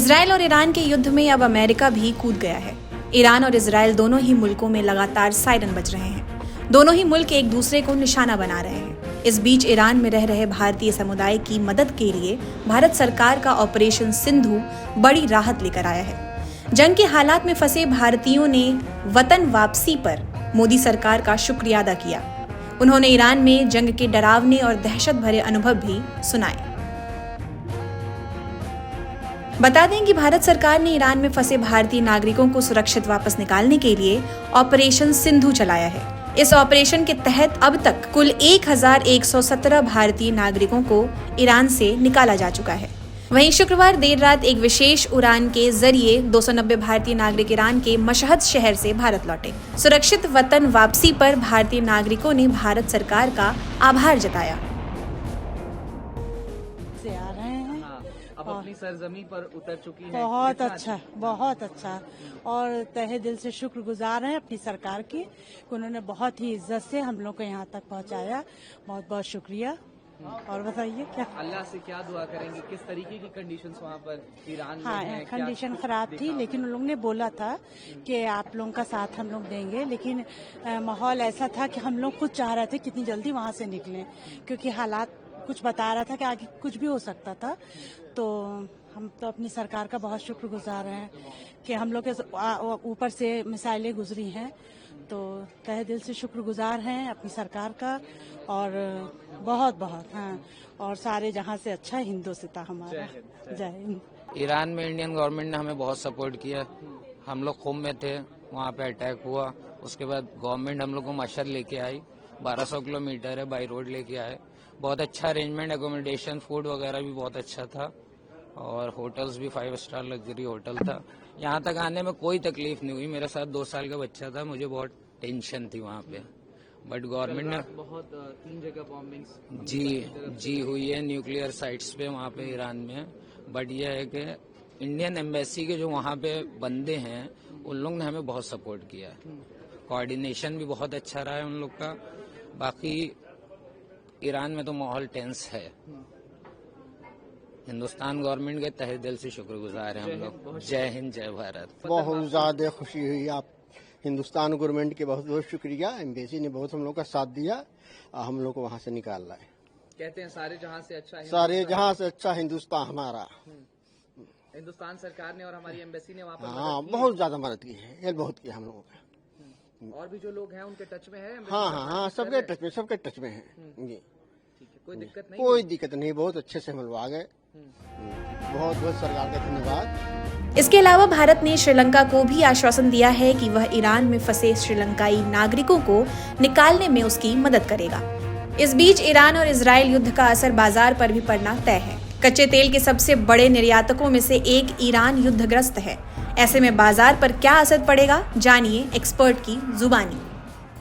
Israel और Iran के युद्ध में अब अमेरिका भी कूद गया है। ईरान और इजराइल दोनों ही मुल्कों में लगातार सायरन बज रहे हैं। दोनों ही मुल्क एक दूसरे को निशाना बना रहे हैं। इस बीच ईरान में रह रहे भारतीय समुदाय की मदद के लिए भारत सरकार का ऑपरेशन सिंधु बड़ी राहत लेकर आया है। जंग के हालात में फंसे भारतीयों ने वतन वापसी पर मोदी सरकार का शुक्रिया अदा किया। उन्होंने ईरान में जंग के डरावने और दहशत भरे अनुभव भी सुनाए। बता दें कि भारत सरकार ने ईरान में फंसे भारतीय नागरिकों को सुरक्षित वापस निकालने के लिए ऑपरेशन सिंधु चलाया है। इस ऑपरेशन के तहत अब तक कुल 1117 भारतीय नागरिकों को ईरान से निकाला जा चुका है। वहीं शुक्रवार देर रात एक विशेष उड़ान के जरिए 290 भारतीय नागरिक ईरान के मशहद शहर से भारत लौटे। सुरक्षित वतन वापसी पर भारतीय नागरिकों ने भारत सरकार का आभार जताया। अब अपनी सरजमी पर उतर चुकी है। बहुत अच्छा और तहे दिल से शुक्रगुजार हैं अपनी सरकार की। उन्होंने बहुत ही इज्जत से हम लोग को यहाँ तक पहुँचाया। बहुत बहुत शुक्रिया। और बताइए क्या अल्लाह से क्या दुआ करेंगे, किस तरीके की कंडीशंस वहाँ पर ईरान में हैं? कंडीशन खराब थी, लेकिन उन लोगों ने बोला था कि आप लोगों का साथ हम लोग देंगे, लेकिन माहौल ऐसा था कि हम लोग खुद चाह रहे थे कितनी जल्दी वहाँ से निकलें, क्योंकि हालात कुछ बता रहा था कि आगे कुछ भी हो सकता था। तो हम तो अपनी सरकार का बहुत शुक्रगुजार हैं कि हम लोग के ऊपर से मिसाइलें गुजरी हैं। तो तहे दिल से शुक्रगुजार हैं अपनी सरकार का। और बहुत और सारे जहां से अच्छा हिंदुस्तान हमारा। जय हिंद। ईरान में इंडियन गवर्नमेंट ने हमें बहुत सपोर्ट किया। हम लोग खुम में थे, वहाँ पे अटैक हुआ। उसके बाद गवर्नमेंट हम लोग को मशहद लेके आई, 1200 किलोमीटर है, बाई रोड लेके आए। बहुत अच्छा अरेंजमेंट, एकोमोडेशन, फूड वगैरह भी बहुत अच्छा था और होटल्स भी 5 स्टार लग्जरी होटल था। यहाँ तक आने में कोई तकलीफ नहीं हुई। मेरे साथ 2 साल का बच्चा था, मुझे बहुत टेंशन थी वहाँ पे, बट गवर्नमेंट ने बहुत 3 जगह बॉम्बिंग जी हुई है न्यूक्लियर साइट्स पे वहाँ पे ईरान में। बट यह है कि इंडियन एम्बेसी के जो वहाँ पे बंदे हैं उन लोग ने हमें बहुत सपोर्ट किया है। कोऑर्डिनेशन भी बहुत अच्छा रहा है उन लोग का। बाकी ईरान में तो माहौल टेंस है। हिंदुस्तान गवर्नमेंट के तहे दिल से शुक्रगुजार हैं हम लोग। जय हिंद, जय भारत। बहुत ज़्यादा खुशी हुई। आप हिंदुस्तान गवर्नमेंट के बहुत बहुत शुक्रिया। एम्बेसी ने बहुत हम लोग का साथ दिया, हम लोग को वहाँ से निकाल लाए। कहते हैं सारे जहां से अच्छा हिंदुस्तान हमारा। हिंदुस्तान सरकार ने और हमारी एम्बेसी ने वहाँ पर बहुत ज्यादा मदद की है। ये बहुत किया हम लोगों का। और भी जो लोग हैं उनके टच में है? सबके टच में है जी। कोई दिक्कत नहीं? कोई दिक्कत नहीं, बहुत अच्छे से हम लोग आ गए। बहुत बहुत सरकार का धन्यवाद। इसके अलावा भारत ने श्रीलंका को भी आश्वासन दिया है कि वह ईरान में फंसे श्रीलंकाई नागरिकों को निकालने में उसकी मदद करेगा। इस बीच ईरान और इजराइल युद्ध का असर बाजार पर भी पड़ना तय है। कच्चे तेल के सबसे बड़े निर्यातकों में से एक ईरान युद्धग्रस्त है। ऐसे में बाजार पर क्या असर पड़ेगा, जानिए एक्सपर्ट की जुबानी।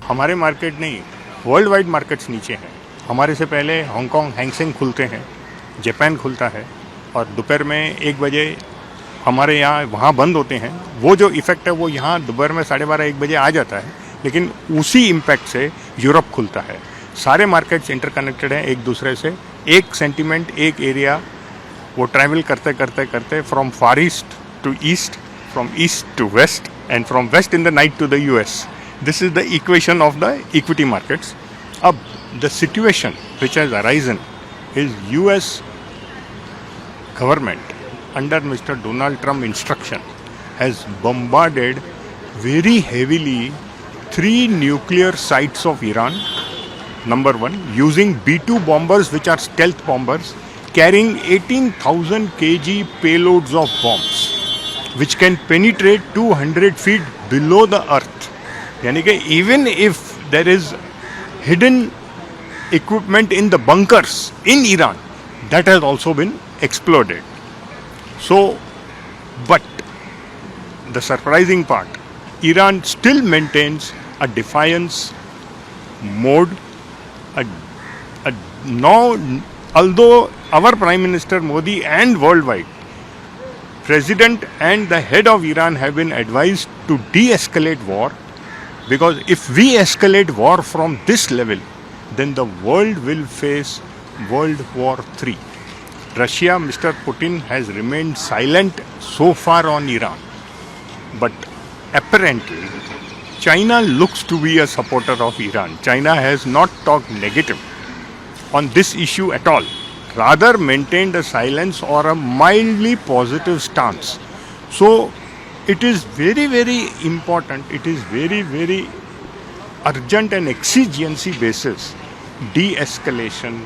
हमारे मार्केट नहीं, वर्ल्ड वाइड मार्केट्स नीचे हैं। हमारे से पहले हांगकांग, हैंगसेंग खुलते हैं, जापान खुलता है और दोपहर में 1 बजे हमारे यहाँ वहाँ बंद होते हैं। वो जो इफ़ेक्ट है वो यहाँ दोपहर में 12:30-1 बजे आ जाता है, लेकिन उसी इम्पैक्ट से यूरोप खुलता है। सारे मार्केट्स इंटरकनेक्टेड हैं एक दूसरे से। एक सेंटिमेंट, एक एरिया वो ट्रैवल करते करते करते from Far East to east, from east to west and from west in the night to the US. This is the equation of the equity markets. अब the situation which has arisen is US government under Mr. Donald Trump instruction has bombarded very heavily 3 nuclear sites of Iran. Number 1, using B-2 bombers, which are stealth bombers carrying 18,000 kg payloads of bombs which can penetrate 200 feet below the earth. Yani कि even if there is hidden equipment in the bunkers in Iran, that has also been exploded. So, but the surprising part, Iran still maintains a defiance mode. Now, although our Prime Minister Modi and worldwide, President and the head of Iran have been advised to de-escalate war, because if we escalate war from this level, then the world will face World War III. Russia, Mr. Putin has remained silent so far on Iran. But apparently, China looks to be a supporter of Iran. China has not talked negative on this issue at all, rather maintained a silence or a mildly positive stance. So it is very, very important, it is very, very urgent and exigency basis, de-escalation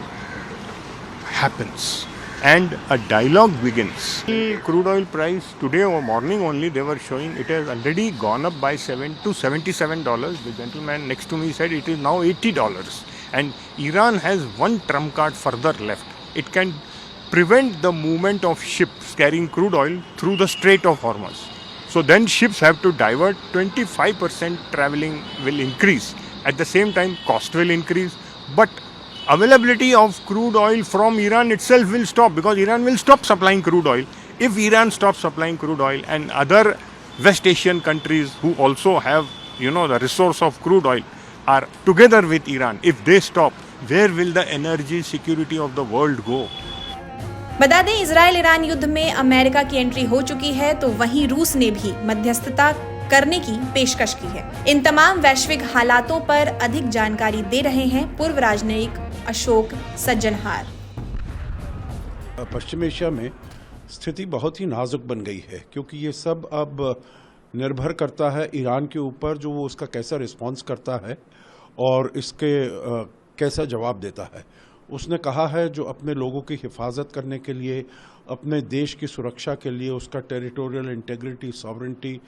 happens and a dialogue begins. Crude oil price today or morning only they were showing it has already gone up by $7 to $77. The gentleman next to me said it is now $80. And Iran has one trump card further left. It can prevent the movement of ships carrying crude oil through the Strait of Hormuz. So then ships have to divert, 25% traveling will increase. At the same time, cost will increase. But availability of crude oil from Iran itself will stop because Iran will stop supplying crude oil. If Iran stops supplying crude oil and other West Asian countries who also have, the resource of crude oil are together with Iran, if they stop, where will the energy security of the world go? बता दें Israel Iran युद्ध में America की entry हो चुकी है तो वहीं रूस ने भी मध्यस्थता करने की पेशकश की है। इन तमाम वैश्विक हालातों पर अधिक जानकारी दे रहे हैं पूर्व राजनयिक अशोक सज्जनहार। पश्चिम एशिया में स्थिति बहुत ही नाजुक बन गई है क्योंकि ये सब अब निर्भर करता है ईरान के ऊपर, जो वो उसका कैसा रिस्पांस करता है और इसके कैसा जवाब देता है। उसने कहा है जो अपने लोगों की हिफाजत करने के लिए, अपने देश की सुरक्षा के लिए, उसका टेरिटोरियल इंटेग्रिटी, सॉवरेंटी,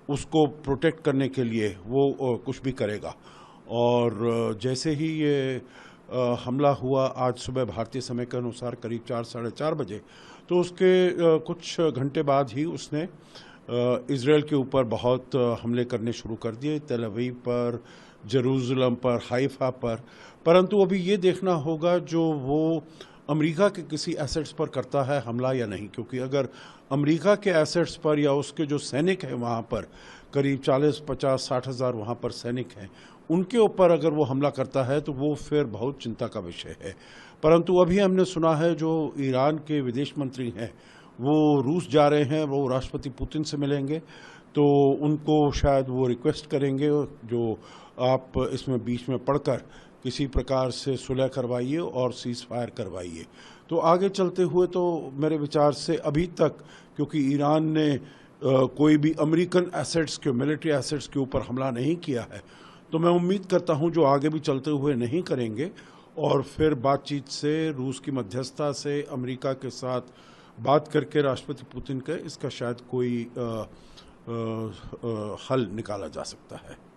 उसको प्रोटेक्ट करने के लिए वो कुछ भी करेगा। और जैसे ही ये हमला हुआ आज सुबह भारतीय समय के अनुसार करीब 4 साढ़े 4 बजे, तो उसके कुछ घंटे बाद ही उसने इजराइल के ऊपर बहुत हमले करने शुरू कर दिए, तेल अवीव पर, जेरूसलम पर, हाइफा पर। परंतु अभी ये देखना होगा जो वो अमेरिका के किसी एसेट्स पर करता है हमला या नहीं, क्योंकि अगर अमेरिका के एसेट्स पर या उसके जो सैनिक हैं वहाँ पर करीब 40, 50, 60 हज़ार वहाँ पर सैनिक हैं, उनके ऊपर अगर वो हमला करता है तो वो फिर बहुत चिंता का विषय है। परंतु अभी हमने सुना है जो ईरान के विदेश मंत्री हैं वो रूस जा रहे हैं, वो राष्ट्रपति पुतिन से मिलेंगे, तो उनको शायद वो रिक्वेस्ट करेंगे जो आप इसमें बीच में पढ़कर किसी प्रकार से सुलह करवाइए और सीज फायर करवाइए। तो आगे चलते हुए तो मेरे विचार से अभी तक, क्योंकि ईरान ने कोई भी अमेरिकन एसेट्स के, मिलिट्री एसेट्स के ऊपर हमला नहीं किया है, तो मैं उम्मीद करता हूं जो आगे भी चलते हुए नहीं करेंगे और फिर बातचीत से, रूस की मध्यस्थता से, अमेरिका के साथ बात करके राष्ट्रपति पुतिन का इसका शायद कोई हल निकाला जा सकता है।